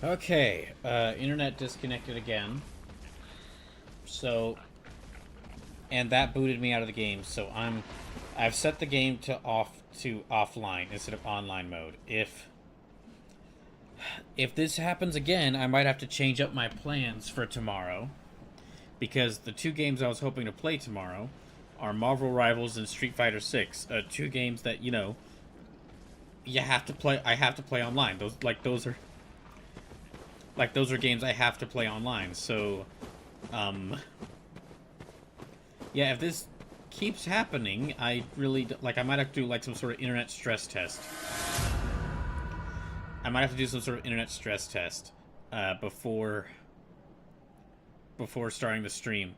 Okay, internet disconnected again. So, and that booted me out of the game. So I've set the game to offline instead of online mode. If this happens again, I might have to change up my plans for tomorrow, because the two games I was hoping to play tomorrow are Marvel Rivals and Street Fighter 6. Two games that, you know, you have to play. I have to play online. Those are games I have to play online. So, yeah, if this keeps happening, I really I might have to do like some sort of internet stress test. I might have to do some sort of internet stress test before starting the stream.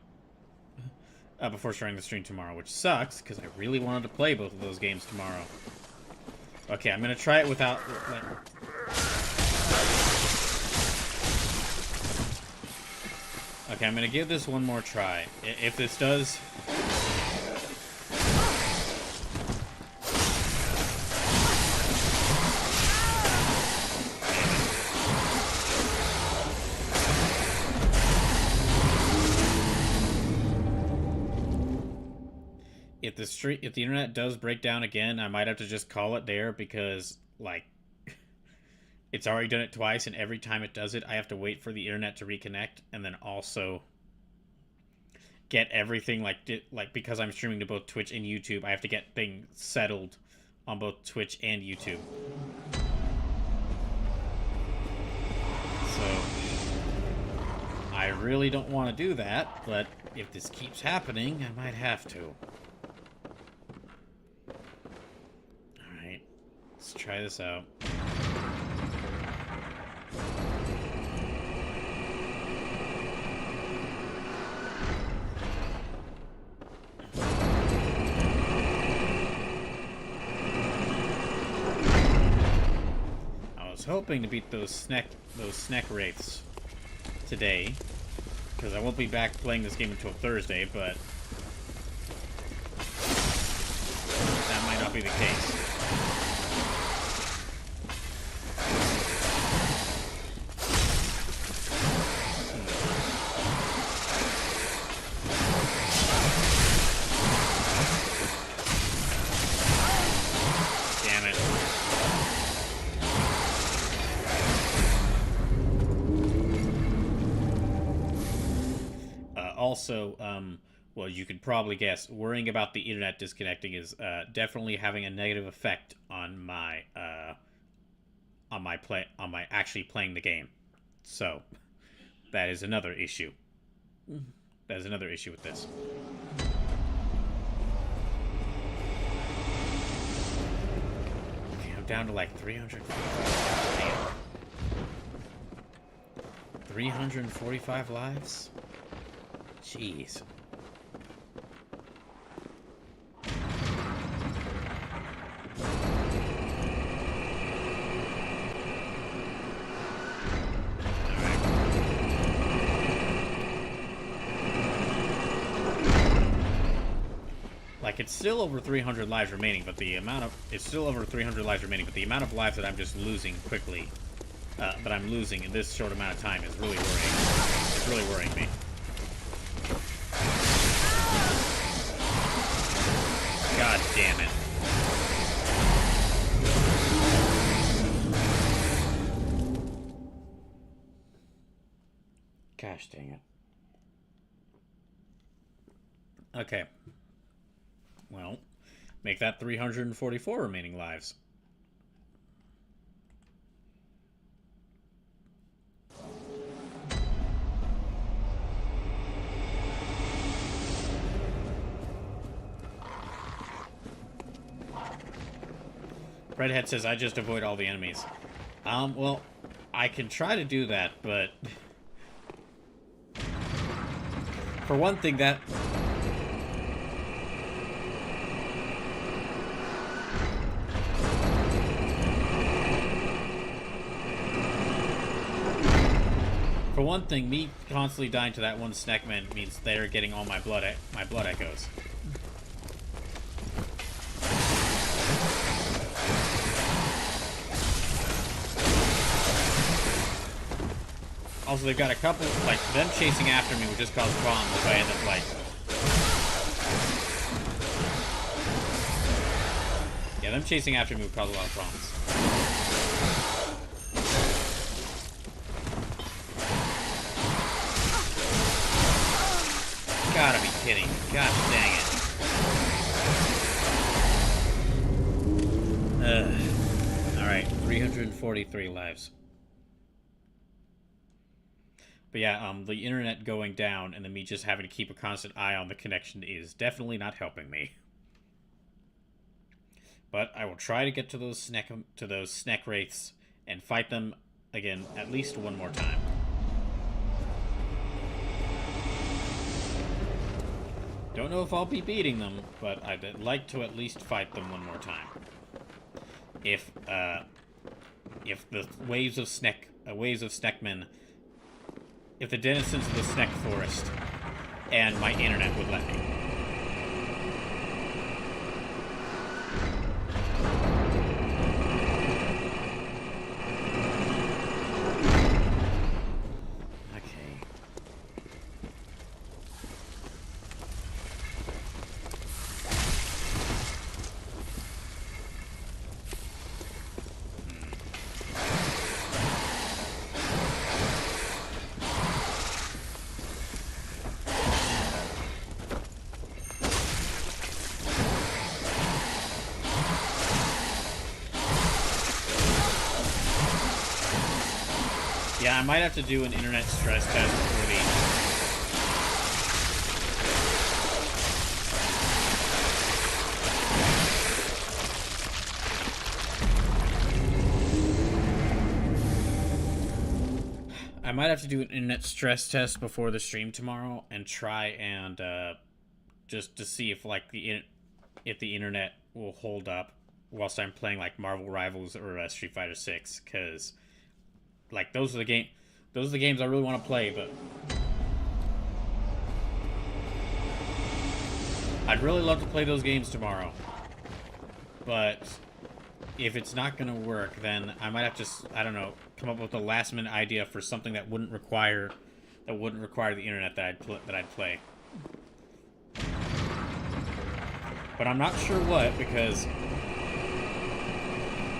Before starting the stream tomorrow, which sucks because I really wanted to play both of those games tomorrow. Okay, I'm gonna try it without. Okay, I'm gonna give this one more try. If this does. If the internet does break down again, I might have to just call it there, because like it's already done it twice, and every time it does it, I have to wait for the internet to reconnect, and then also get everything because I'm streaming to both Twitch and YouTube, I have to get things settled on both Twitch and YouTube. So I really don't want to do that, but if this keeps happening, I might have to. Let's try this out. I was hoping to beat those Snek wraiths today, because I won't be back playing this game until Thursday, but that might not be the case. Also, well, you could probably guess, worrying about the internet disconnecting is definitely having a negative effect on my actually playing the game. So that is another issue. That is another issue with this. Okay, I'm down to like 345 lives. Jeez. Like, it's still over 300 lives remaining, but the amount of lives that I'm just losing quickly, that I'm losing in this short amount of time is really worrying. It's really worrying me. God damn it. Gosh dang it. Okay. Well, make that 344 remaining lives. Redhead says, I just avoid all the enemies. Well, I can try to do that, but for one thing, me constantly dying to that one Snackman means they're getting all my blood echoes. Also, they've got a couple, like, them chasing after me would just cause problems if I end up, like... Yeah, them chasing after me would cause a lot of problems. Gotta be kidding. Gosh dang it. Alright, 343 lives. But yeah, the internet going down and then me just having to keep a constant eye on the connection is definitely not helping me. But I will try to get to those Snek wraiths and fight them again at least one more time. Don't know if I'll be beating them, but I'd like to at least fight them one more time. If the waves of Snekmen, if the denizens of the Snek forest and my internet would let me. Yeah, I might have to do an internet stress test before the... I might have to do an internet stress test before the stream tomorrow and try and just to see if like if the internet will hold up whilst I'm playing like Marvel Rivals or Street Fighter 6, because like those are the games I really want to play, but I'd really love to play those games tomorrow. But if it's not gonna work, then I might have to, I don't know, come up with a last minute idea for something that wouldn't require the internet that I'd play. But I'm not sure what, because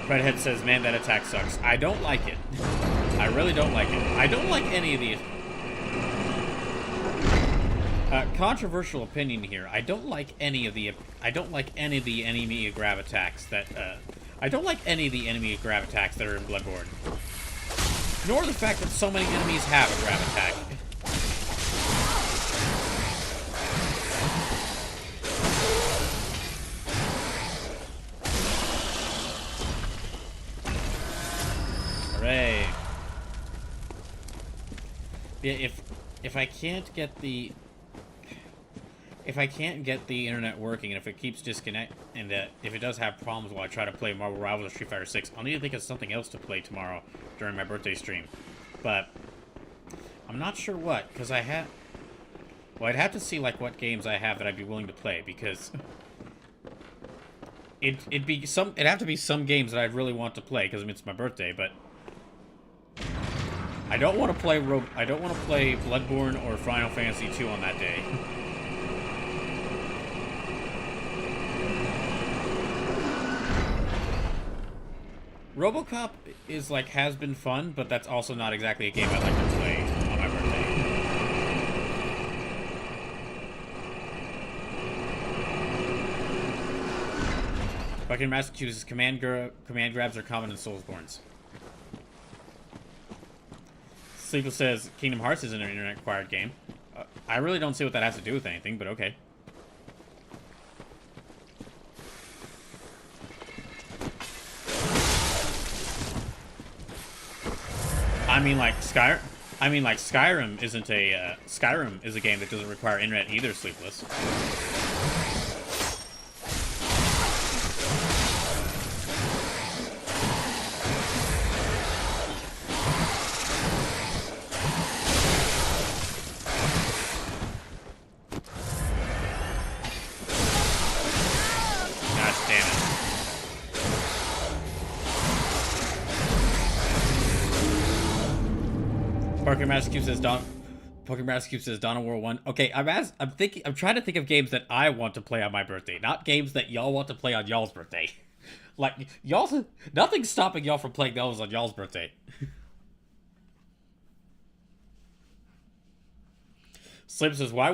Redhead says, "Man, that attack sucks." I don't like it. I really don't like it. I don't like any of these. Controversial opinion here. I don't like any of the enemy grab attacks that. I don't like any of the enemy grab attacks that are in Bloodborne. Nor the fact that so many enemies have a grab attack. Hooray. Yeah, if I can't get the internet working, and if it keeps disconnect, and if it does have problems while I try to play Marvel Rivals or Street Fighter 6, I'll need to think of something else to play tomorrow during my birthday stream. But I'm not sure what, because I'd have to see like what games I have that I'd be willing to play, because it'd have to be some games that I'd really want to play because it's my birthday, but I don't want to play Bloodborne or Final Fantasy 2 on that day. RoboCop is like has been fun, but that's also not exactly a game I'd like to play on my birthday. Fucking Massachusetts, command grabs are common in Soulsborns. Sleepless says Kingdom Hearts is an internet-acquired game. I really don't see what that has to do with anything, but okay. I mean, like Skyrim isn't a Skyrim is a game that doesn't require internet either. Sleepless. Parker Master Cube says Poker Master Cube says Dawn of War 1. Okay, I'm trying to think of games that I want to play on my birthday, not games that y'all want to play on y'all's birthday. Like, nothing's stopping y'all from playing those on y'all's birthday. Sleep says, while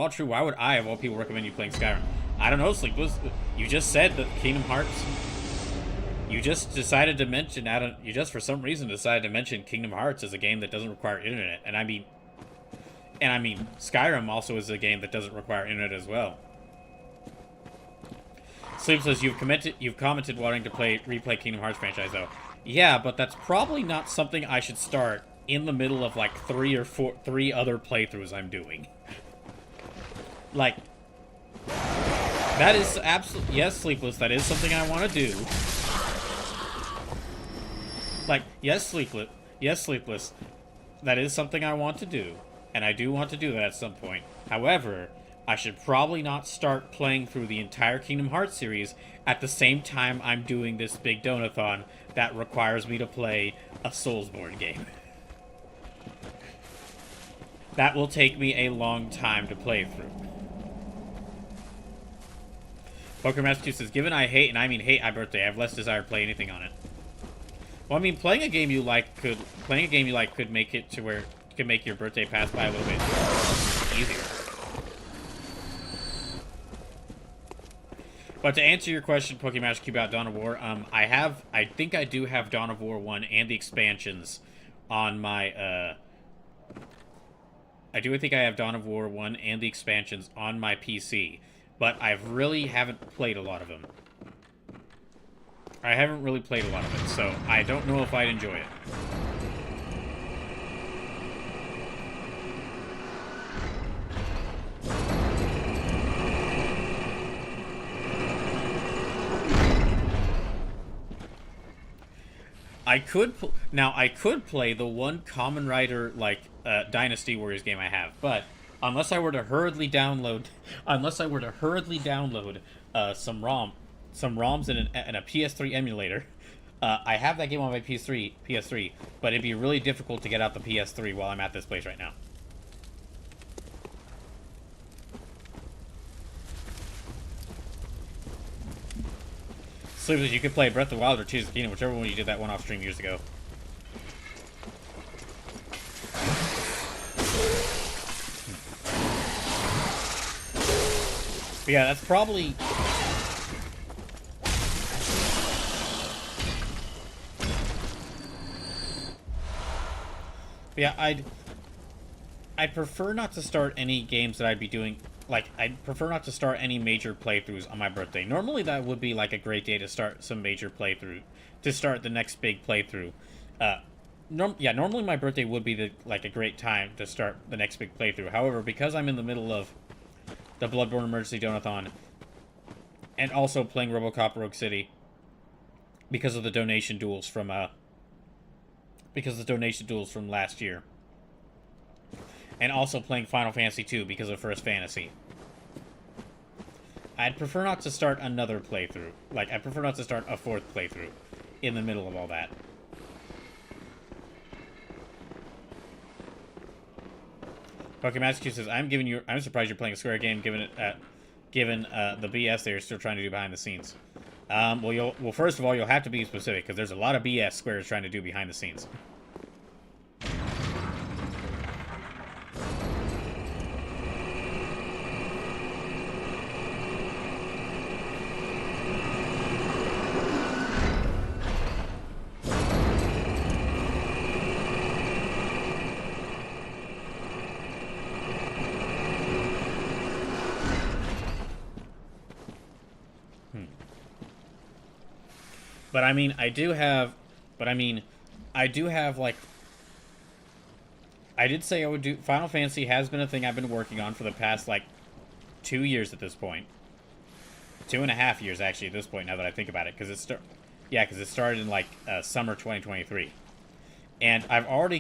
true, why would I, of all people, recommend you playing Skyrim? I don't know, Sleepless. You just said that Kingdom Hearts... You just decided to mention... You just, for some reason, decided to mention Kingdom Hearts as a game that doesn't require internet. And I mean, Skyrim also is a game that doesn't require internet as well. Sleep says, you've commented wanting to replay Kingdom Hearts franchise, though. Yeah, but that's probably not something I should start in the middle of, like, three other playthroughs I'm doing. Like, that is absolutely... Yes, Sleepless, that is something I want to do. Like, yes, Sleepless, that is something I want to do. And I do want to do that at some point. However, I should probably not start playing through the entire Kingdom Hearts series at the same time I'm doing this big Donathon that requires me to play a Soulsborne game. That will take me a long time to play through. Poker Master says, given I hate, and I mean hate my birthday, I have less desire to play anything on it. Well, I mean, playing a game you like could make it to where you can make your birthday pass by a little bit easier. But to answer your question, Pokemon Cube, about Dawn of War, I think I do have Dawn of War 1 and the expansions on my, I do think I have Dawn of War 1 and the expansions on my PC, but I really haven't played a lot of them. I haven't really played a lot of it, so I don't know if I'd enjoy it. I could play the one Kamen Rider, like, Dynasty Warriors game I have, but unless I were to hurriedly download some ROMs and a PS3 emulator, I have that game on my PS3, but it'd be really difficult to get out the PS3 while I'm at this place right now. Sleepless, you could play Breath of the Wild or Tears of the Kingdom, whichever one you did that one off stream years ago. But yeah, that's probably... But yeah, I'd prefer not to start any games that I'd be doing... Like, I'd prefer not to start any major playthroughs on my birthday. Normally that would be, like, a great day to start some major playthrough. To start the next big playthrough. Normally my birthday would be, a great time to start the next big playthrough. However, because I'm in the middle of the Bloodborne Emergency Donathon, and also playing RoboCop Rogue City, because of the donation duels from, last year. And also playing Final Fantasy II because of First Fantasy. I'd prefer not to start another playthrough. Like, I'd prefer not to start a fourth playthrough in the middle of all that. Pokemon Massachusetts says, I'm surprised you're playing a Square game given the BS they're still trying to do behind the scenes. Well, first of all, you'll have to be specific, because there's a lot of BS Square is trying to do behind the scenes. But I mean, I do have, like, I did say I would do, Final Fantasy has been a thing I've been working on for the past, like, 2 years at this point. 2.5 years, actually, at this point, now that I think about it, because it started in, like, summer 2023. And I already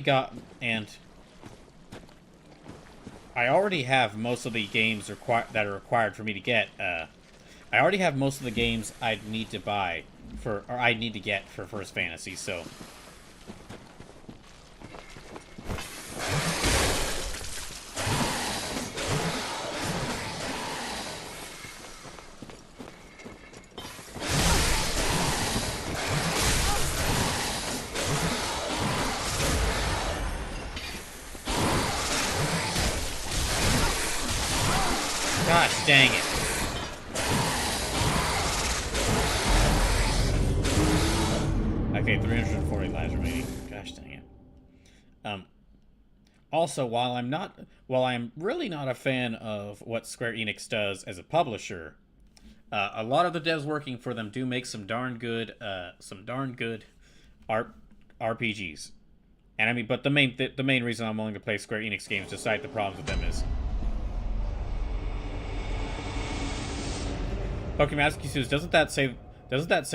have most of the games that are required for me to get, I already have most of the games I'd need to buy I need to get for First Fantasy, so dang it. Okay, 340 lives remaining. Gosh dang it. Also, while I'm really not a fan of what Square Enix does as a publisher, a lot of the devs working for them do make some darn good RPGs. And I mean, but the main reason I'm willing to play Square Enix games, despite the problems with them, is Pokemon says, doesn't that say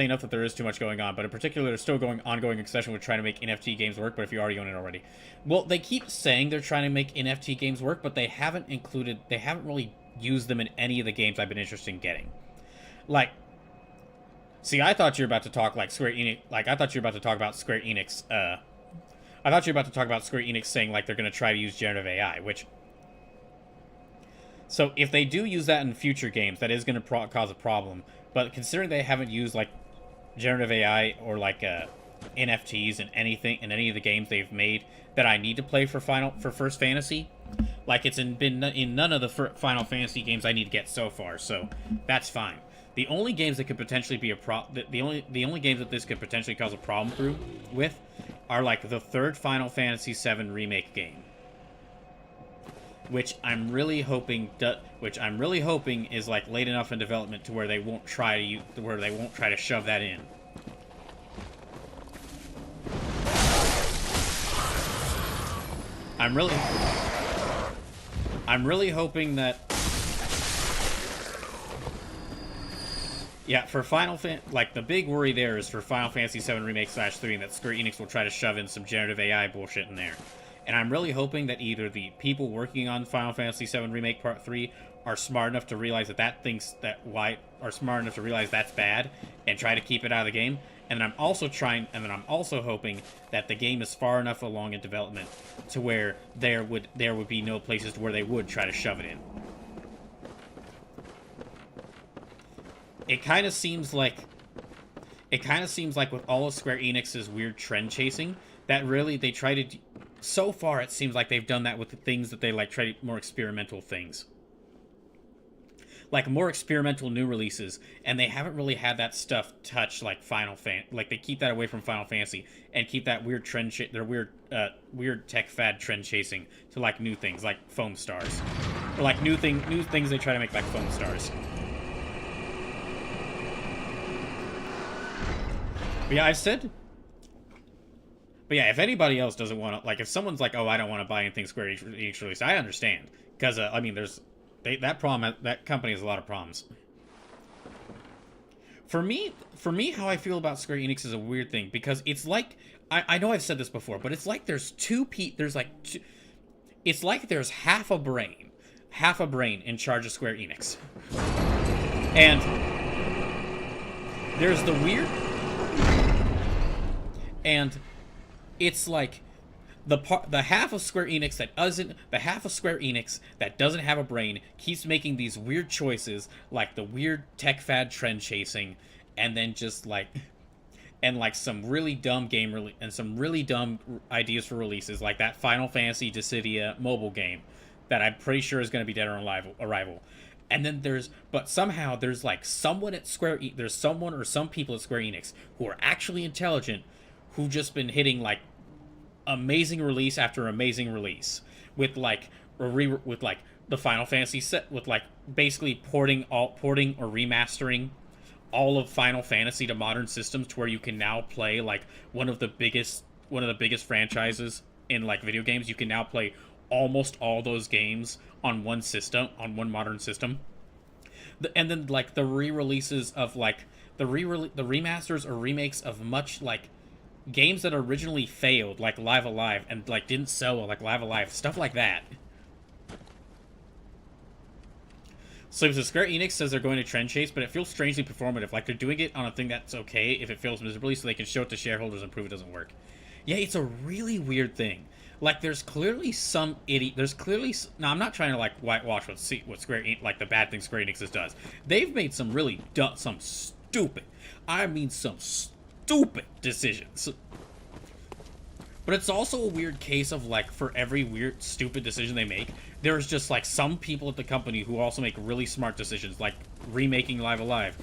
enough that there is too much going on? But in particular, there's still ongoing obsession with trying to make NFT games work. But if you already own it already, well, they keep saying they're trying to make NFT games work, but they haven't really used them in any of the games I've been interested in getting. Like, see, I thought you were about to talk like Square Enix. Like, I thought you were about to talk about Square Enix. I thought you were about to talk about Square Enix saying like they're going to try to use generative AI, which. So if they do use that in future games, that is going to cause a problem. But considering they haven't used like generative AI or like NFTs in any of the games they've made that I need to play for First Fantasy, like it's been in none of the Final Fantasy games I need to get so far, so that's fine. The only games that could potentially be the only games that this could potentially cause a problem with are like the third Final Fantasy VII remake game, which I'm really hoping is like late enough in development to where they won't try to shove that in. I'm really hoping that. Yeah, for the big worry there is for Final Fantasy VII Remake /3 that Square Enix will try to shove in some generative AI bullshit in there. And I'm really hoping that either the people working on Final Fantasy VII Remake Part 3 are smart enough to realize are smart enough to realize that's bad and try to keep it out of the game. And then I'm also hoping that the game is far enough along in development to where there would be no places where they would try to shove it in. It kind of seems like with all of Square Enix's weird trend chasing, that really they try to. So far, it seems like they've done that with the things that they like, try more experimental things, like more experimental new releases, and they haven't really had that stuff touch like like they keep that away from Final Fantasy and keep that weird weird tech fad trend chasing to like new things like foam stars, or like new things they try to make like foam stars. But yeah, But yeah, if anybody else doesn't want to, like, if someone's like, "Oh, I don't want to buy anything Square Enix released," I understand, because I mean, that company has a lot of problems. For me, how I feel about Square Enix is a weird thing, because it's like I know I've said this before, but it's like it's like there's half a brain in charge of Square Enix, and there's the weird. And it's like the half of Square Enix that doesn't have a brain keeps making these weird choices, like the weird tech fad trend chasing, and then just like some really dumb and some really dumb ideas for releases, like that Final Fantasy Dissidia mobile game that I'm pretty sure is going to be dead on arrival. And then somehow there's like someone or some people at Square Enix who are actually intelligent, who've just been hitting like amazing release after amazing release with like the Final Fantasy set, with like basically porting or remastering all of Final Fantasy to modern systems to where you can now play like one of the biggest franchises in like video games. You can now play almost all those games on one modern system. And then like the re-releases of like the remasters or remakes of much like games that originally failed, like Live Alive, and like didn't sell well, like Live Alive, stuff like that. So Square Enix says they're going to trend chase, but it feels strangely performative, like they're doing it on a thing that's okay if it fails miserably, so they can show it to shareholders and prove it doesn't work. Yeah, it's a really weird thing. Like, there's clearly some idiot. Now, I'm not trying to like whitewash what Square Enix, like the bad thing Square Enix does. They've made some really some stupid decisions. But it's also a weird case of like, for every weird stupid decision they make, there's just like some people at the company who also make really smart decisions, like remaking Live Alive,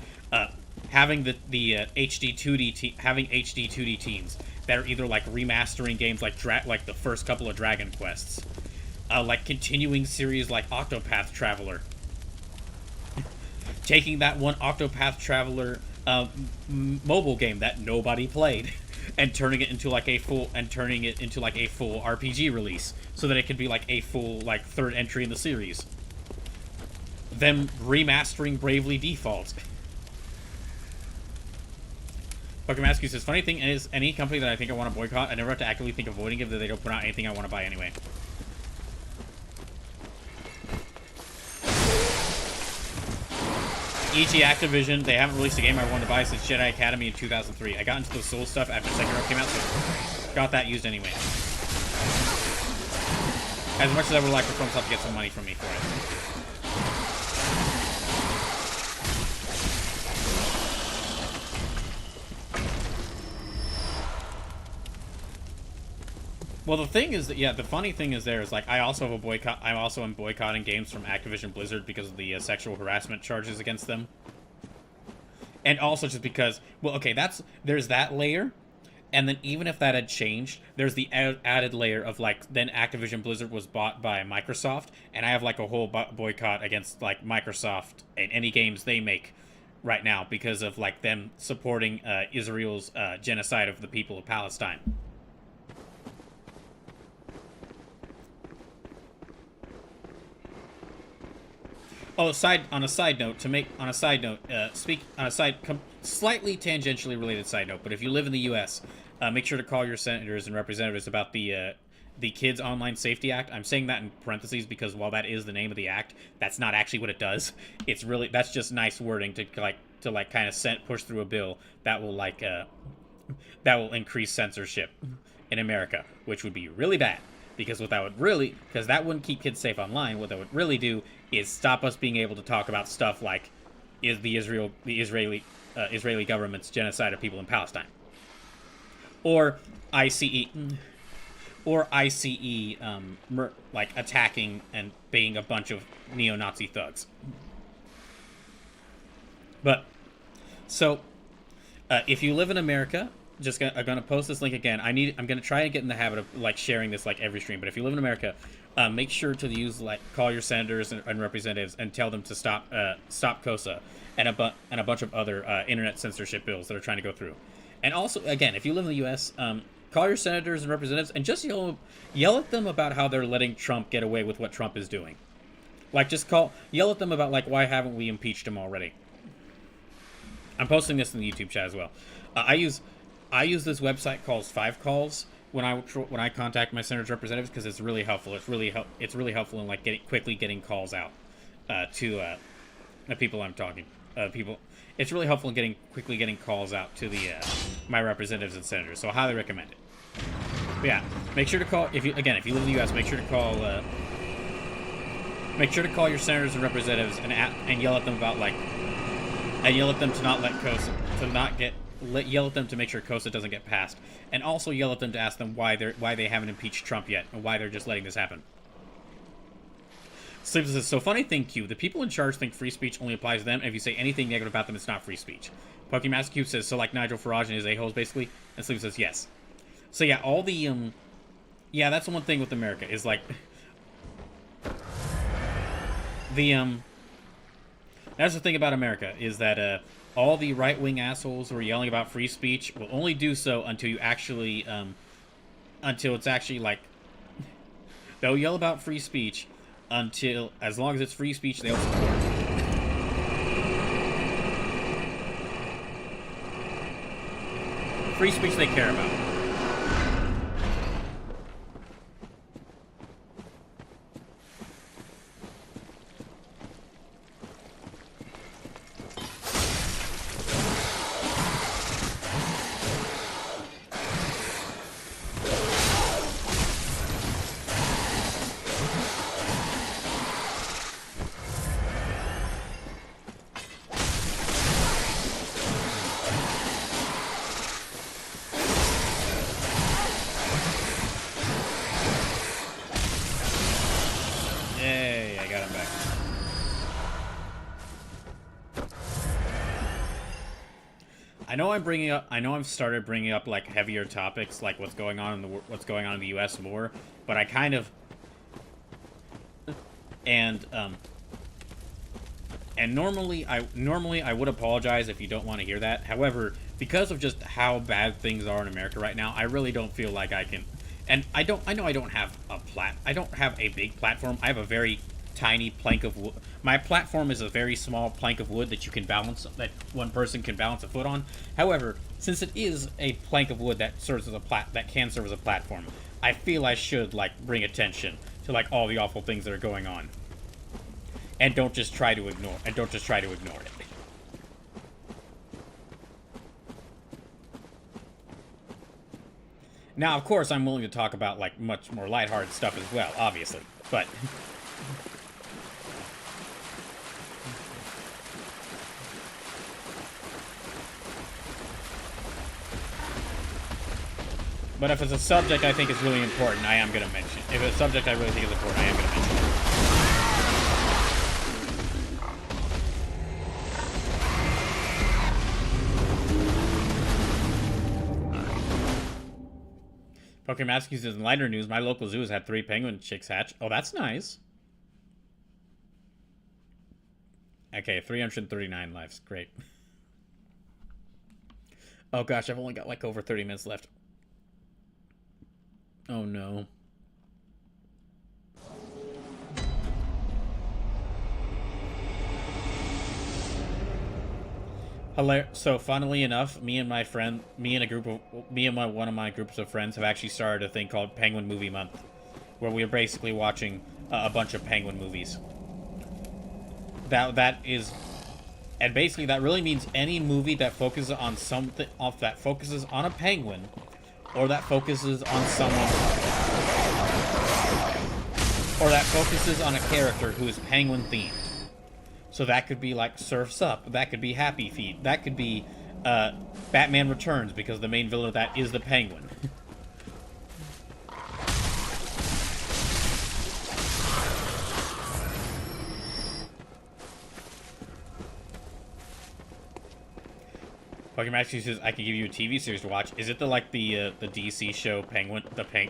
having the HD 2D having HD 2D teams that are either like remastering games like the first couple of Dragon Quests, like continuing series like Octopath Traveler, taking that one Octopath Traveler mobile game that nobody played and turning it into like a full RPG release so that it could be like a full like third entry in the series. Them remastering Bravely Default. Pokemon Askew says, funny thing is, any company that I think I want to boycott, I never have to actively think of avoiding it if they don't put out anything I want to buy anyway. E.G. Activision, they haven't released a game I wanted to buy since Jedi Academy in 2003. I got into the Soul stuff after Sekiro came out, so got that used anyway. As much as I would like for FromSoft to get some money from me for it. Well, the thing is that, yeah, the funny thing is there is, like, I also have a boycott. I also am boycotting games from Activision Blizzard because of the sexual harassment charges against them. And also just because, well, okay, there's that layer. And then even if that had changed, there's the added layer of, like, then Activision Blizzard was bought by Microsoft. And I have, like, a whole boycott against, like, Microsoft and any games they make right now because of, like, them supporting Israel's genocide of the people of Palestine. Oh, on a side note, slightly tangentially related side note, but if you live in the U.S., make sure to call your senators and representatives about the Kids Online Safety Act. I'm saying that in parentheses because while that is the name of the act, that's not actually what it does. It's really, that's just nice wording to kind of push through a bill that will that will increase censorship in America, which would be really bad. Because that wouldn't keep kids safe online. What that would really do is stop us being able to talk about stuff like the Israeli government's genocide of people in Palestine, or ICE, like attacking and being a bunch of neo-Nazi thugs. But so, if you live in America. I'm gonna post this link again. I'm gonna try and get in the habit of like sharing this like every stream. But if you live in America, make sure to call your senators and representatives and tell them to stop COSA and a bunch of other internet censorship bills that are trying to go through. And also, again, if you live in the U.S., call your senators and representatives and just yell at them about how they're letting Trump get away with what Trump is doing. Like just yell at them about like why haven't we impeached him already? I'm posting this in the YouTube chat as well. I use this website called 5Calls when I contact my senator's representatives because it's really helpful. It's really helpful in like quickly getting calls out to the people I'm talking. It's really helpful in quickly getting calls out to my representatives and senators. So I highly recommend it. But yeah, make sure to call if you live in the U.S. Make sure to call your senators and representatives and yell at them about yell at them to not let COSA yell at them to make sure COSA doesn't get passed, and also yell at them to ask them why they haven't impeached Trump yet, and why they're just letting this happen. Sleep says, so funny thing, Q, the people in charge think free speech only applies to them, and if you say anything negative about them, it's not free speech. Pokemon Q says, so like Nigel Farage and his a-holes, basically, and Sleep says, yes. So yeah, all the, yeah, that's the one thing with America, is like, that's the thing about America, is that, all the right-wing assholes who are yelling about free speech will only do so until you actually, until it's actually, like, they'll yell about free speech until, as long as it's free speech, they'll support it. Free speech they care about. I know I'm bringing up. I know I've started bringing up like heavier topics, like what's going on in the U.S. more. But I kind of and normally I would apologize if you don't want to hear that. However, because of just how bad things are in America right now, I really don't feel like I can. And I know I don't have I don't have a big platform. I have a very tiny plank of wood. My platform is a very small plank of wood that you can balance, that one person can balance a foot on. However, since it is a plank of wood that serves as that can serve as a platform, I feel I should like bring attention to like all the awful things that are going on, and don't just try to ignore it. Now, of course, I'm willing to talk about like much more lighthearted stuff as well, obviously, but. But if it's a subject I think is really important, I am going to mention it. If it's a subject I really think is important, I am going to mention it. Pokemon Mask says, in lighter news, my local zoo has had 3 penguin chicks hatch. Oh, that's nice. Okay, 339 lives. Great. Oh gosh, I've only got like over 30 minutes left. Oh no. So funnily enough, me and one of my groups of friends have actually started a thing called Penguin Movie Month, where we are basically watching a bunch of penguin movies. And basically that really means any movie that focuses on something, that focuses on a penguin, or that focuses on someone, or that focuses on a character who is penguin themed. So that could be like Surf's Up, that could be Happy Feet, that could be Batman Returns, because the main villain of that is the Penguin. Pokemon Max says I could give you a TV series to watch. Is it the DC show Penguin,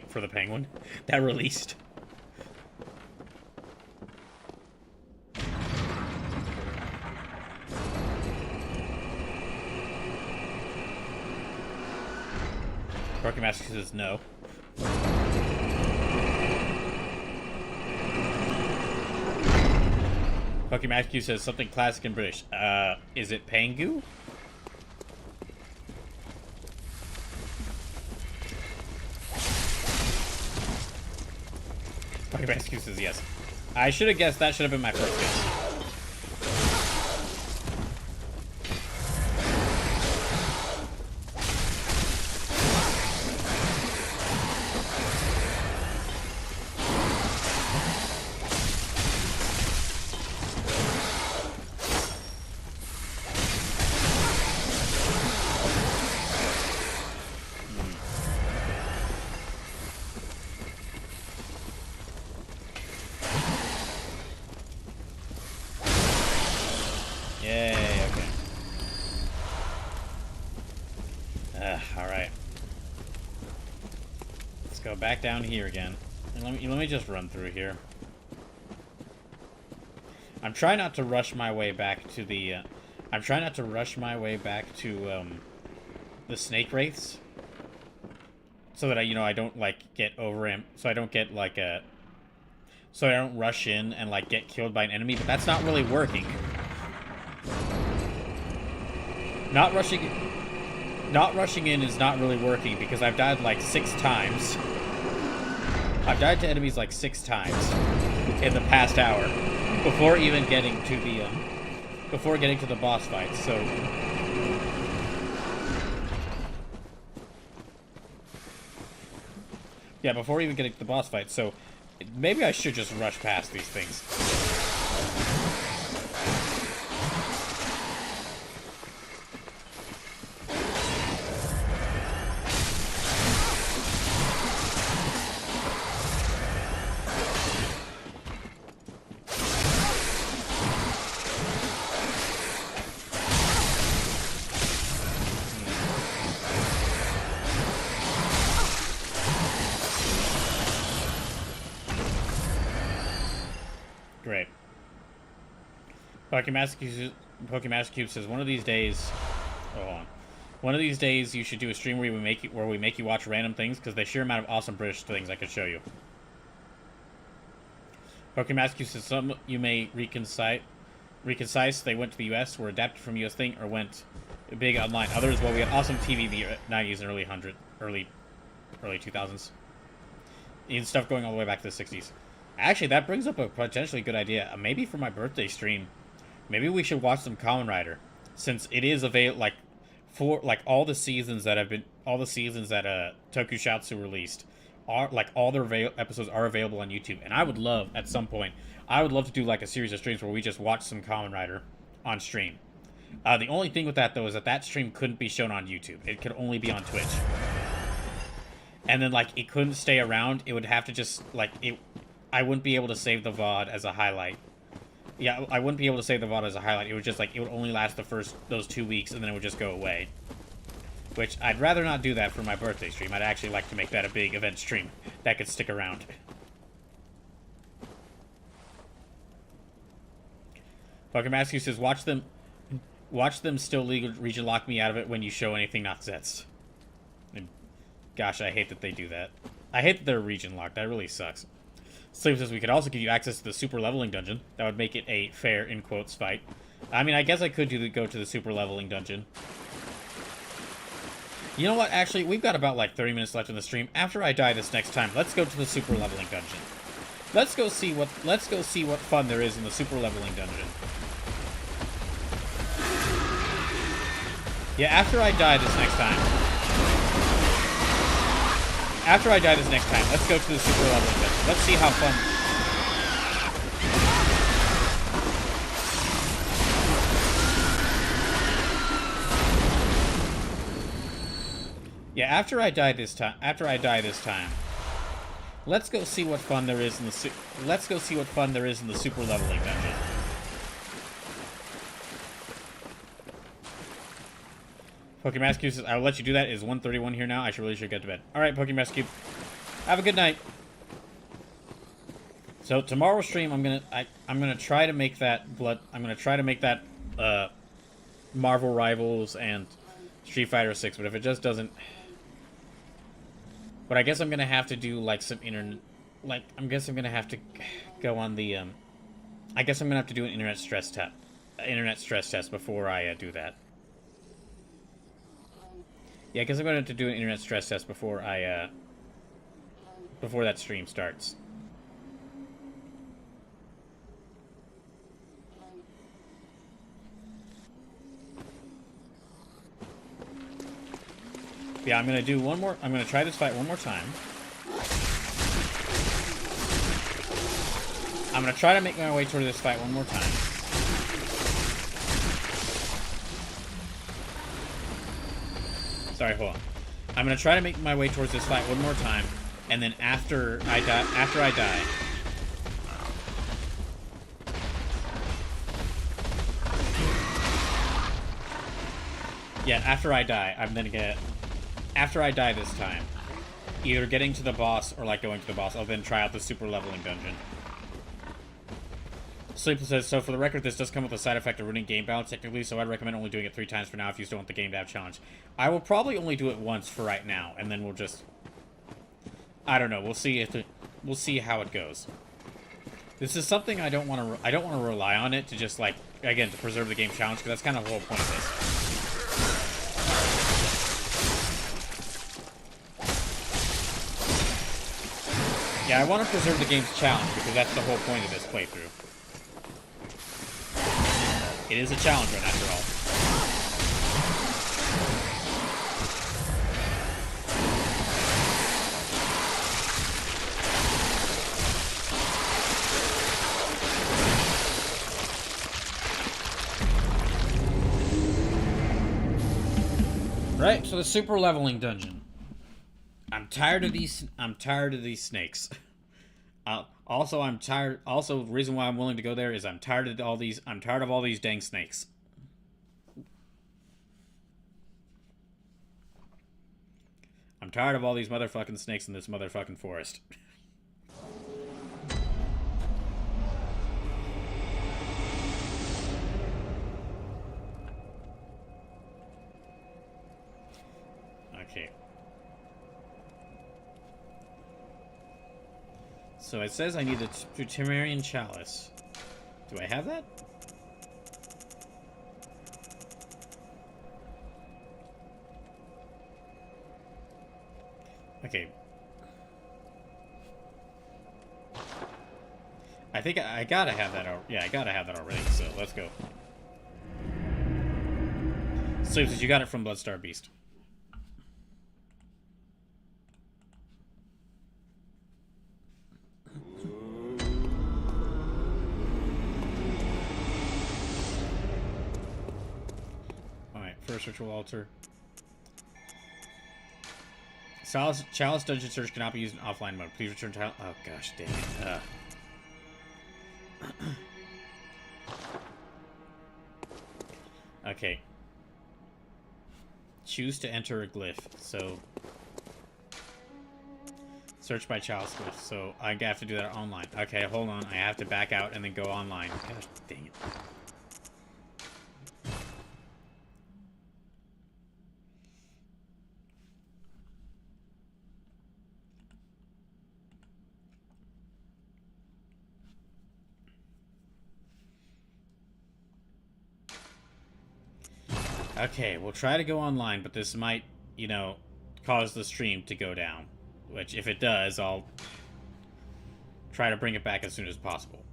for the Penguin that released? Pokemon Max says no. Pokemon Max says something classic and British. Is it Pangu? My excuse is yes. I should have guessed. That should have been my first guess. Back down here again, and let me just run through here. I'm trying not to rush my way back to the the snake wraiths, so that I don't like get over him, so I don't get like so I don't rush in and like get killed by an enemy. But that's not really working. Not rushing in is not really working, because I've died like 6 times. I've died to enemies like 6 times in the past hour before even getting to the boss fight. So yeah, before even getting to the boss fight. So maybe I should just rush past these things. Pokemaster Cube says one of these days. Hold on. One of these days, you should do a stream where we make you watch random things because the sheer amount of awesome British things I could show you. Pokemaster Cube says some you may reconcise. They went to the U.S., were adapted from U.S. thing, or went big online. Others, well, we had awesome TV in the 90s and early 2000s. Even stuff going all the way back to the 60s. Actually, that brings up a potentially good idea. Maybe for my birthday stream, maybe we should watch some Kamen Rider, since it is available. For all the seasons that Tokusatsu released, are all their episodes are available on YouTube. And I would love at some point, to do like a series of streams where we just watch some Kamen Rider on stream. The only thing with that though is that stream couldn't be shown on YouTube. It could only be on Twitch. And then it couldn't stay around. It would have to just I wouldn't be able to save the VOD as a highlight. Yeah, I wouldn't be able to save the VOD as a highlight. It would just it would only last those 2 weeks, and then it would just go away. Which I'd rather not do that for my birthday stream. I'd actually like to make that a big event stream that could stick around. Pokemaster says, watch them still legal region lock me out of it when you show anything not Zets. And gosh, I hate that they do that. I hate that they're region locked. That really sucks. Sleep says we could also give you access to the super leveling dungeon. That would make it a fair, in quotes, fight. I mean, I guess I could go to the super leveling dungeon. You know what? Actually, we've got about 30 minutes left in the stream. After I die this next time, let's go to the super leveling dungeon. Let's go see what fun there is in the super leveling dungeon. Yeah, after I die this next time. Let's go to the super leveling dungeon. Let's see how fun. Yeah, after I die this time, let's go see what fun there is in the super leveling dungeon. Pokemaster Cube says, I'll let you do that. It is 1:31 here now. I really should get to bed. Alright, Pokemaster Cube. Have a good night. So tomorrow's stream I'm gonna try to make that Marvel Rivals and Street Fighter 6, but if it just doesn't, but I guess I'm gonna have to do some internet, I guess I'm gonna have to go on the I guess I'm gonna have to do an internet stress test before I do that. Yeah, I guess I'm gonna have to do an internet stress test before before that stream starts. Yeah, I'm gonna try this fight one more time. I'm gonna try to make my way toward this fight one more time. Sorry, hold on. I'm gonna try to make my way towards this fight one more time, and then after I die. Yeah, after I die, I'm gonna get. After I die this time, either getting to the boss or going to the boss, I'll then try out the super leveling dungeon. Sleepless says, so for the record, this does come with a side effect of ruining game balance technically, so I'd recommend only doing it 3 times for now if you still want the game to have challenge. I will probably only do it once for right now, and then we'll just... I don't know, we'll see how it goes. This is something I don't want to rely on it to just again, to preserve the game challenge, because that's kind of the whole point of this. Yeah, I want to preserve the game's challenge, because that's the whole point of this playthrough. It is a challenge run, after all. Right, so the super leveling dungeon. I'm tired of these snakes. Also, I'm tired. Also, the reason why I'm willing to go there is I'm tired of all these dang snakes. I'm tired of all these motherfucking snakes in this motherfucking forest. Okay. So it says I need a Temerian Chalice. Do I have that? Okay. I think I gotta have that. Yeah, I gotta have that already. So let's go. So you got it from Bloodstar Beast. Alright, first ritual altar. Chalice Dungeon Search cannot be used in offline mode. Please return to... Oh, gosh, dang it. Okay. Choose to enter a glyph. So... Search by Chalice glyph. So I have to do that online. Okay, hold on. I have to back out and then go online. Gosh, dang it. Okay, we'll try to go online, but this might, you know, cause the stream to go down. Which, if it does, I'll try to bring it back as soon as possible.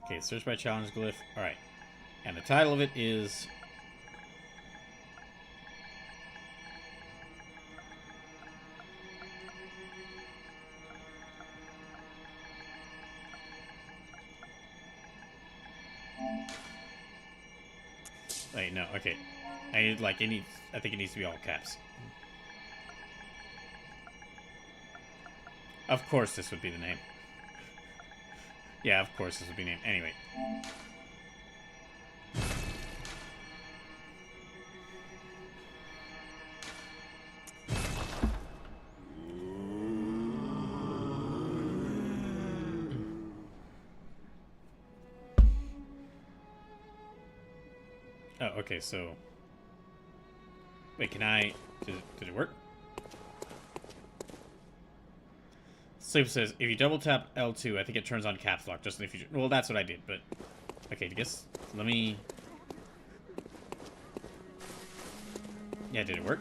Okay, search by challenge glyph. Alright. And the title of it is... Wait, no, okay. I need, like, it needs... I think it needs to be all caps. Of course this would be the name. Yeah, of course this would be named. Anyway. Oh, okay, so... Wait, can I... Did it work? Sleep says, if you double tap L2, I think it turns on caps lock, just in the future. Well, that's what I did, but... Okay, I guess... Let me... Yeah, did it work?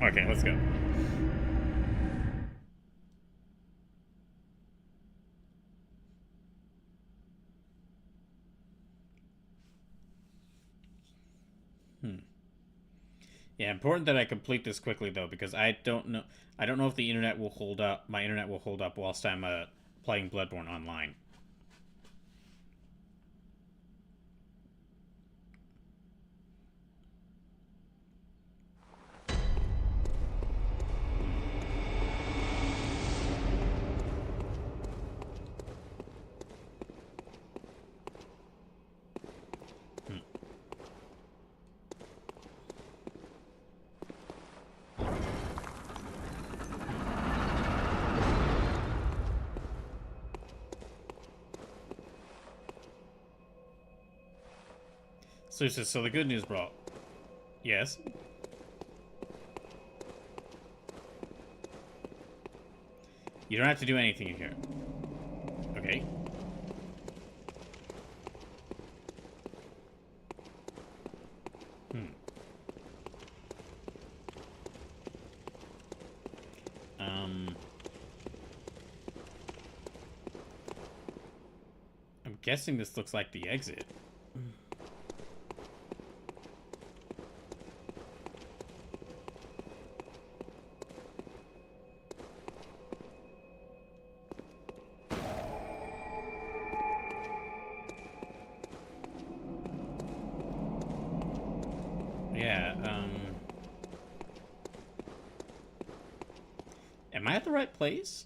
Okay, let's go. Yeah, important that I complete this quickly though, because I don't know if the internet will hold up. My internet will hold up whilst I'm playing Bloodborne online. So the good news, bro. Yes? You don't have to do anything in here. Okay. I'm guessing this looks like the exit. Am I at the right place?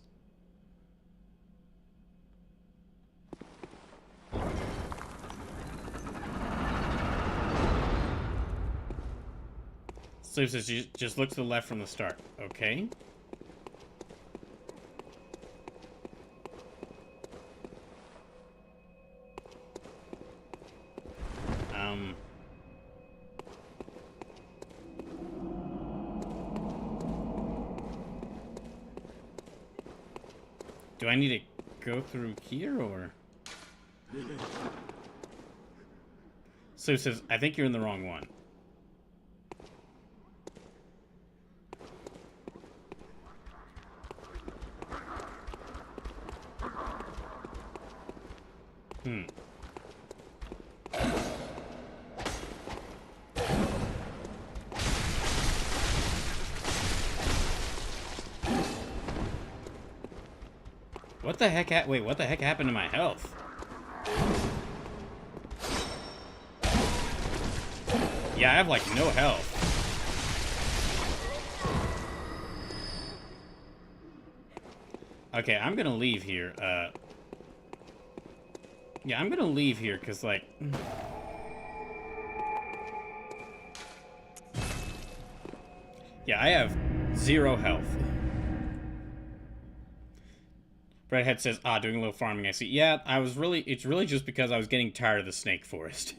So it says just look to the left from the start. Okay. Do I need to go through here, or? So it says, I think you're in the wrong one. What the heck wait, what the heck happened to my health? Yeah, I have, like, no health. Okay, I'm gonna leave here. Yeah, I'm gonna leave here, because, like... Yeah, I have 0 health. Redhead says, doing a little farming, I see. Yeah, it's really just because I was getting tired of the snake forest.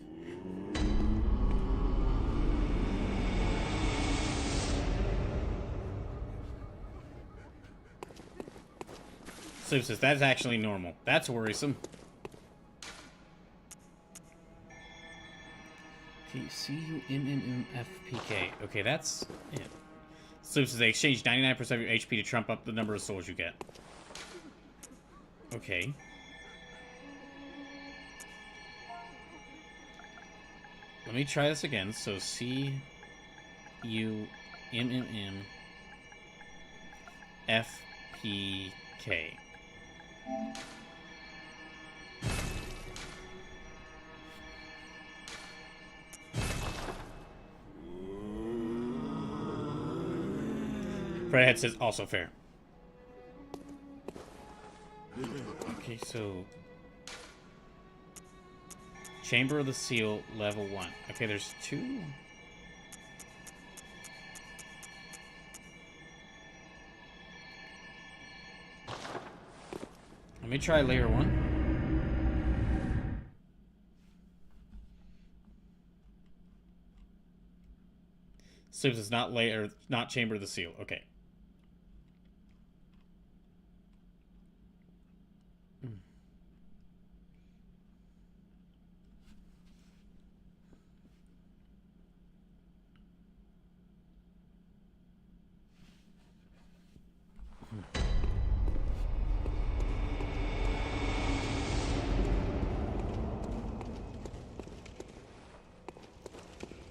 So says, that's actually normal. That's worrisome. C-U-M-M-M-F-P-K. Okay, that's it. So says, they exchange 99% of your HP to trump up the number of souls you get. Okay. Let me try this again. So C-U-M-M-M-F-P-K. Redhead says, also fair. Okay, so... Chamber of the Seal, level 1. Okay, there's 2... Let me try layer 1. Seems it's not Chamber of the Seal. Okay.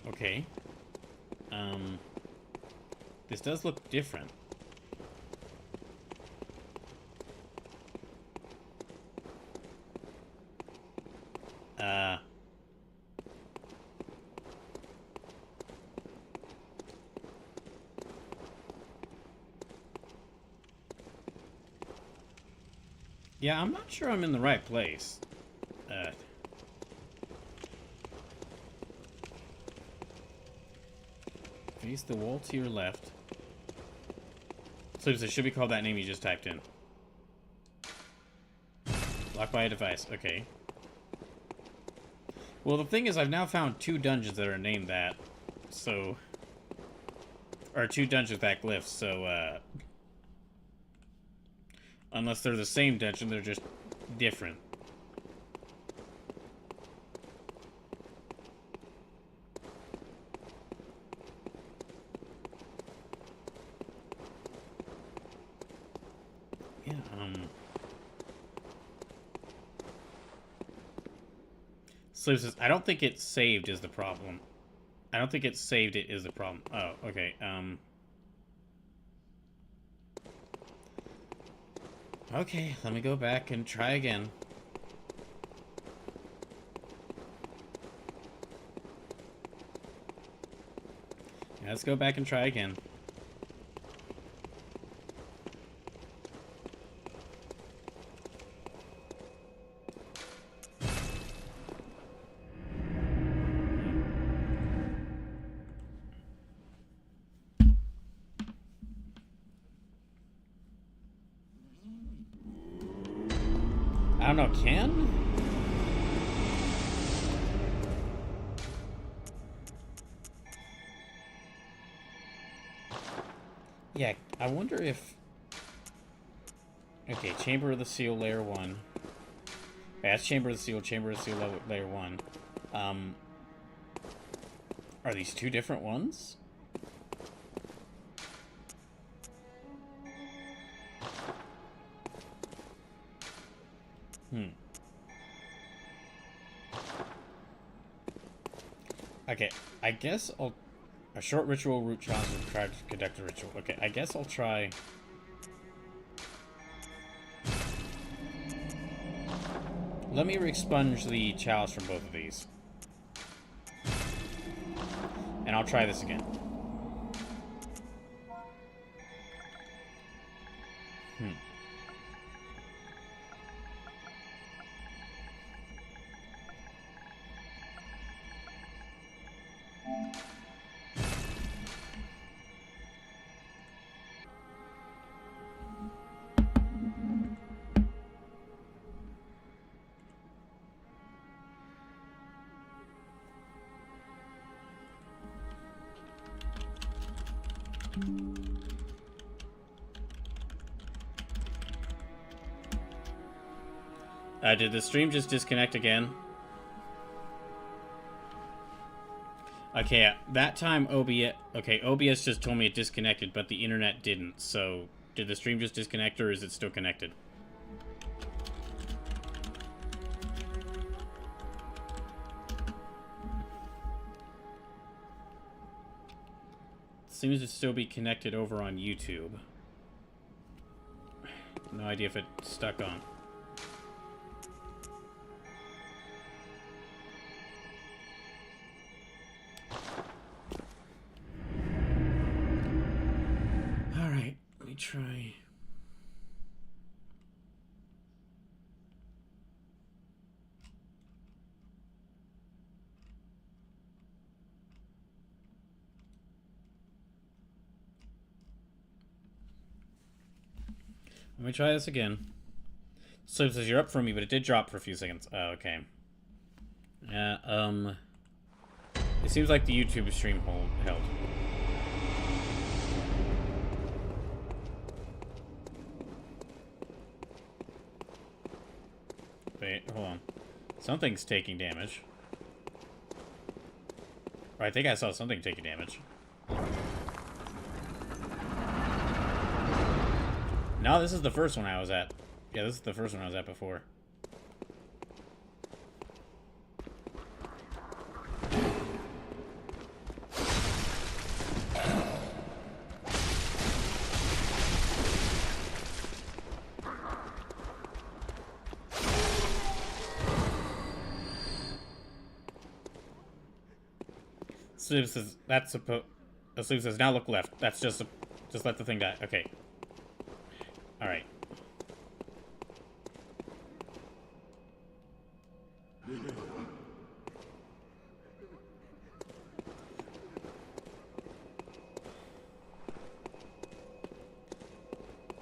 Okay. This does look different. Yeah, I'm not sure I'm in the right place. Face the wall to your left. So it should be called that name you just typed in. Blocked by a device. Okay. Well, the thing is, I've now found 2 dungeons that are named that. So... Or 2 dungeons with that glyph, so, unless they're the same dungeon, they're just different. Yeah, So it says, I don't think it's saved is the problem. I don't think it's saved it is the problem. Oh, okay, Okay, let me go back and try again. Yeah, let's go back and try again. don't know, can? Yeah, I wonder if... Okay, Chamber of the Seal, Layer 1. That's Chamber of the Seal, Layer 1. Are these two different ones? Okay, I guess I'll... A short ritual root challenge required to conduct a ritual. Okay, I guess I'll try... Let me expunge the chalice from both of these. And I'll try this again. Did the stream just disconnect again? Okay, that time OBS... Okay, OBS just told me it disconnected, but the internet didn't. So, did the stream just disconnect, or is it still connected? It seems to still be connected over on YouTube. No idea if it's stuck on. Try. Let me try this again. So it says you're up for me, but it did drop for a few seconds. Oh, okay. It seems like the YouTube stream held. Wait, hold on. Something's taking damage. Or I think I saw something taking damage. No, this is the first one I was at. Yeah, this is the first one I was at before. Sleep says that's supposed. Sleep says now look left. That's just let the thing die. Okay. All right.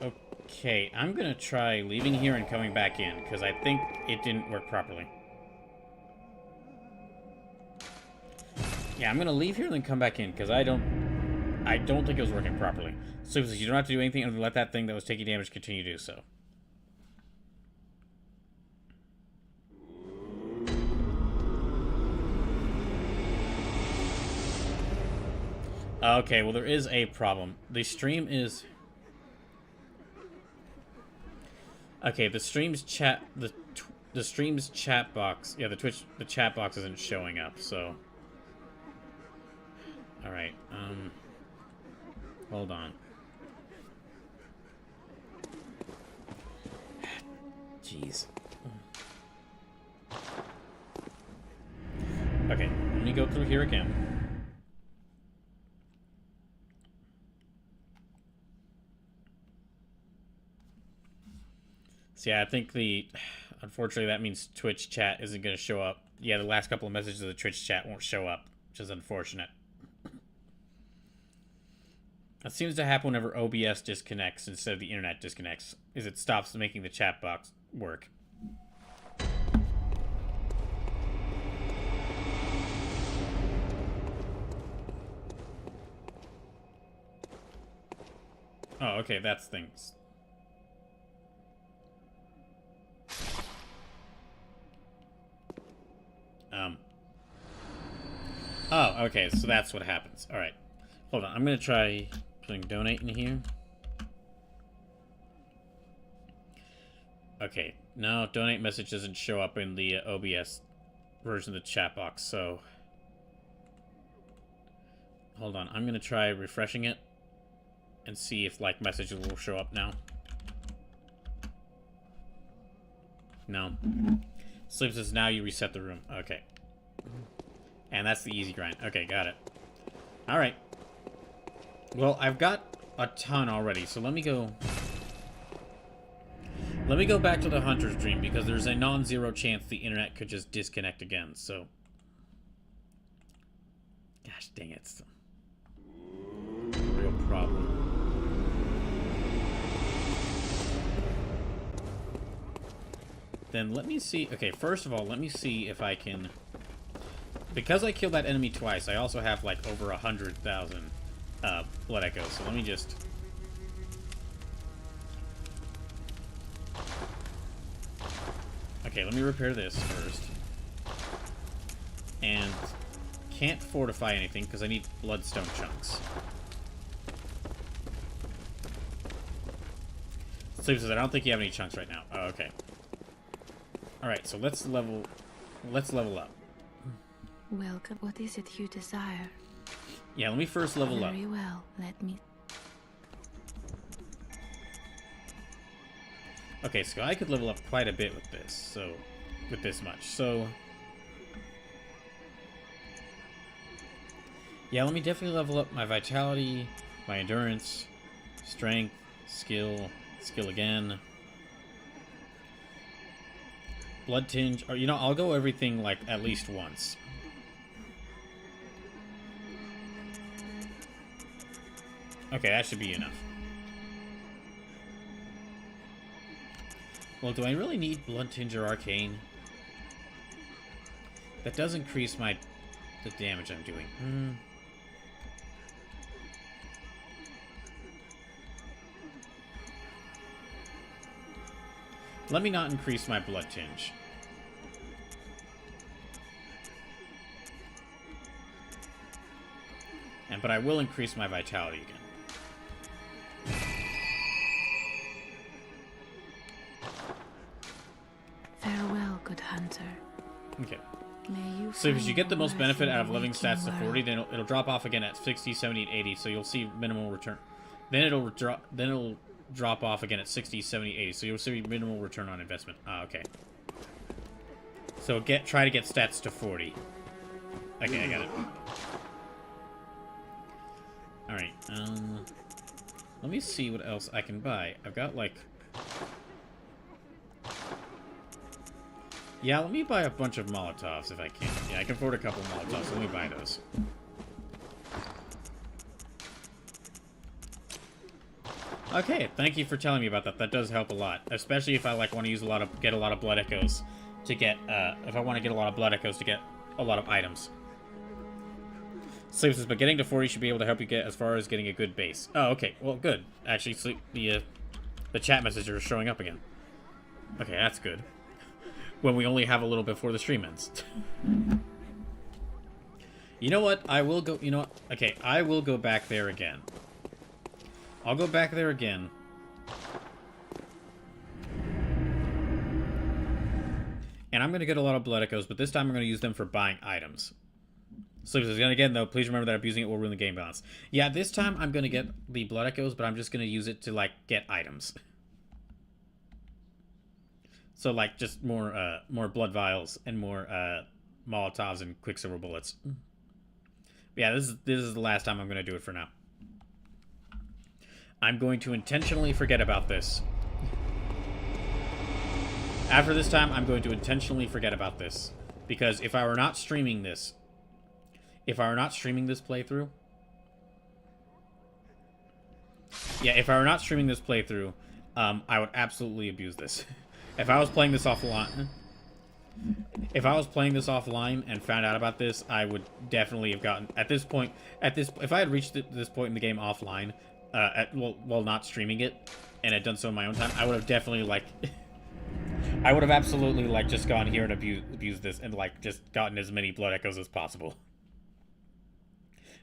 Okay, I'm gonna try leaving here and coming back in because I think it didn't work properly. Yeah, I'm gonna leave here and then come back in because I don't think it was working properly. So you don't have to do anything other than let that thing that was taking damage continue to do so. Okay, well there is a problem. The stream is... Okay, the stream's chat... The stream's chat box... Yeah, the chat box isn't showing up, so... Alright, hold on. Jeez. Okay, let me go through here again. So yeah, I think unfortunately that means Twitch chat isn't going to show up. Yeah, the last couple of messages of the Twitch chat won't show up, which is unfortunate. It seems to happen whenever OBS disconnects instead of the internet disconnects, is it stops making the chat box work. Oh, okay, that's things. Oh, okay, so that's what happens. Alright. Hold on, I'm gonna try putting donate in here. Okay, no, donate message doesn't show up in the OBS version of the chat box, so... Hold on, I'm gonna try refreshing it and see if, like, messages will show up now. No. Sleep says now you reset the room. Okay. And that's the easy grind. Okay, got it. Alright. Well, I've got a ton already, so let me go... Let me go back to the Hunter's Dream, because there's a non-zero chance the internet could just disconnect again, so... Gosh dang it. It's a real problem. Then let me see... Okay, first of all, let me see if I can... Because I killed that enemy twice, I also have, like, over 100,000 blood echoes, so let me just... Okay, let me repair this first. And can't fortify anything because I need bloodstone chunks. Sleep says, I don't think you have any chunks right now. Oh, okay. Alright, so let's level up. Welcome. What is it you desire? Yeah, let me first level up. Very well, let me... Okay, so I could level up quite a bit with this, so... With this much, so... Yeah, let me definitely level up my vitality, my endurance, strength, skill, skill again. Blood tinge, or, you know, I'll go everything, like, at least once. Okay, that should be enough. Well, do I really need Blood Tinge or Arcane? That does increase the damage I'm doing. Let me not increase my Blood Tinge. But I will increase my vitality again. Farewell, good hunter. Okay. May you So if you get the most benefit out of living stats to 40, world. then it'll drop off again at 60, 70, and 80, so you'll see minimal return. Then it'll drop off again at 60, 70, 80, so you'll see minimal return on investment. Ah, okay. So try to get stats to 40. Okay, I got it. Alright, let me see what else I can buy. I've got, like... Yeah, let me buy a bunch of Molotovs if I can. Yeah, I can afford a couple of Molotovs, so let me buy those. Okay, thank you for telling me about that. That does help a lot. Especially if I, like, want to use get a lot of blood echoes to get, if I want to get a lot of blood echoes to get a lot of items. Sleep says, but getting to 40 should be able to help you get as far as getting a good base. Oh, okay. Well, good. Actually, Sleep, the chat messages are showing up again. Okay, that's good. When we only have a little before the stream ends. You know what? I will go... You know what? Okay, I will go back there again. I'll go back there again. And I'm going to get a lot of blood echoes, but this time I'm going to use them for buying items. Sleep says, again, though, please remember that abusing it will ruin the game balance. Yeah, this time I'm going to get the blood echoes, but I'm just going to use it to, like, get items. So, like, just more blood vials and more Molotovs and Quicksilver bullets. But yeah, this is the last time I'm going to do it for now. I'm going to intentionally forget about this. After this time, I'm going to intentionally forget about this. Because if I were not streaming this... If I were not streaming this playthrough... Yeah, if I were not streaming this playthrough, I would absolutely abuse this. If I was playing this offline... If I was playing this offline and found out about this, I would definitely have gotten... At this point... If I had reached this point in the game offline, while not streaming it, and had done so in my own time, I would have definitely like, I would have absolutely like just gone here and abused this and like just gotten as many blood echoes as possible.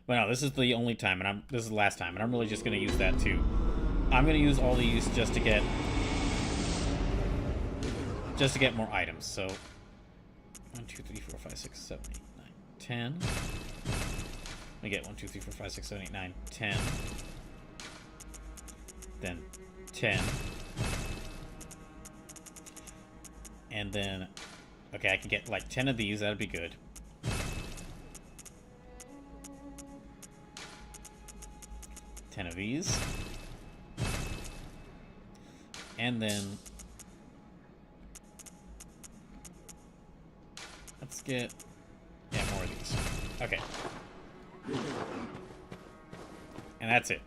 But no, this is the only time, and this is the last time, and I'm really just gonna use that too. I'm gonna use all these just to get more items. So 1, 2, 3, 4, 5, 6, 7, 8, 9, 10. Let me get 1, 2, 3, 4, 5, 6, 7, 8, 9, 10. Then 10. And then, okay, I can get like 10 of these. That'd be good. Ten of these. And then let's get more of these. Okay. And that's it.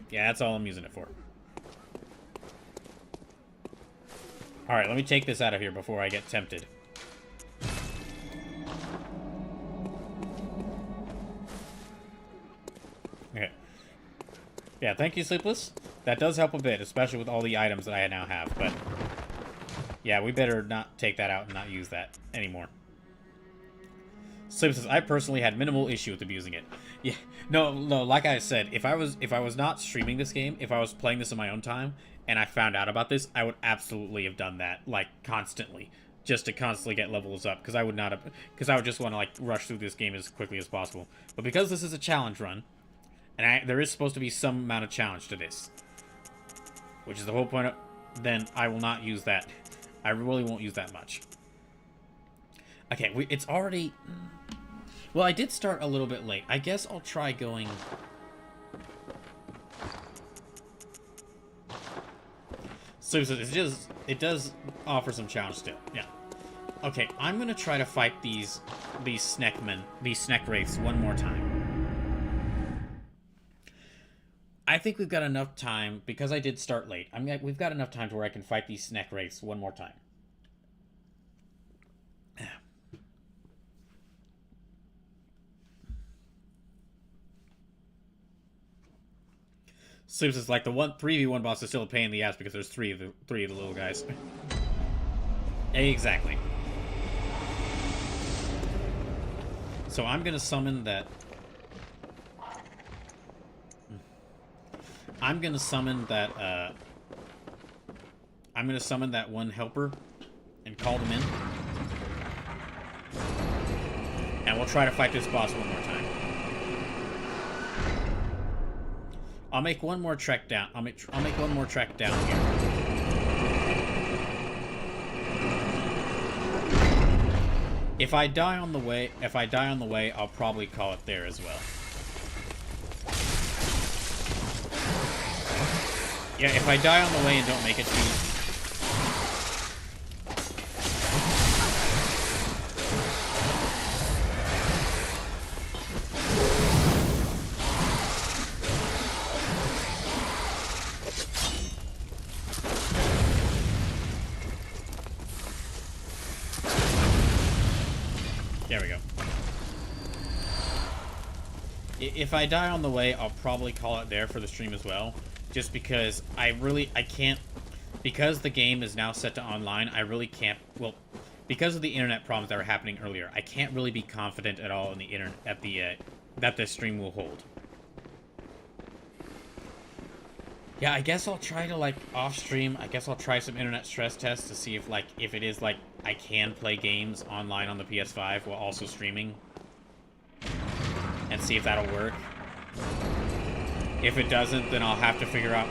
Yeah, that's all I'm using it for. Alright, let me take this out of here before I get tempted. Okay. Yeah, thank you, Sleepless. That does help a bit, especially with all the items that I now have, but yeah, we better not take that out and not use that anymore. Sleepless says, I personally had minimal issue with abusing it. Yeah, no, like I said, if I was not streaming this game, if I was playing this in my own time, and I found out about this, I would absolutely have done that, like, constantly. Just to constantly get levels up, because I would just want to, like, rush through this game as quickly as possible. But because this is a challenge run, and there is supposed to be some amount of challenge to this, which is the whole point of, then I will not use that. I really won't use that much. Okay, it's already... Well, I did start a little bit late. I guess I'll try going... So it does offer some challenge still. Yeah. Okay, I'm gonna try to fight these Snekmen, these Snek wraiths one more time. I think we've got enough time, because I did start late. We've got enough time to where I can fight these Snek wraiths one more time. Sleeps is like the 3v1 boss is still a pain in the ass because there's three of the little guys. Exactly. So I'm gonna summon that. I'm gonna summon that one helper and call them in. And we'll try to fight this boss one more time. I'll make one more trek down. I'll make one more trek down here. If I die on the way, I'll probably call it there as well. Yeah, if I die on the way and don't make it to... There we go. If I die on the way, I'll probably call it there for the stream as well. Just because I can't... Because the game is now set to online, I really can't... Well, because of the internet problems that were happening earlier, I can't really be confident at all in the internet that this stream will hold. Yeah, I guess I'll try to, like, off-stream, I guess I'll try some internet stress tests to see if it is, like, I can play games online on the PS5 while also streaming. And see if that'll work. If it doesn't, then I'll have to figure out...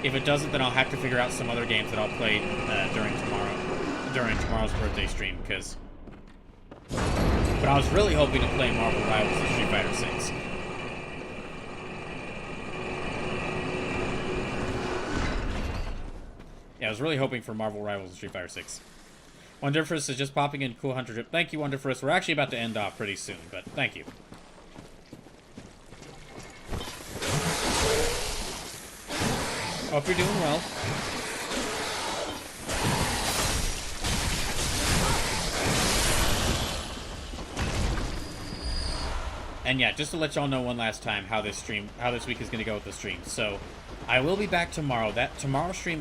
If it doesn't, then I'll have to figure out some other games that I'll play during tomorrow's birthday stream, because... But I was really hoping to play Marvel Rivals and Street Fighter 6. Yeah, I was really hoping for Marvel Rivals and Street Fighter 6. Wonderfrous is just popping in. Cool Hunter Drip. Thank you, Wonderfrous. We're actually about to end off pretty soon, but thank you. Hope you're doing well. And yeah, just to let y'all know one last time how this week is going to go with the stream. So I will be back tomorrow. That tomorrow stream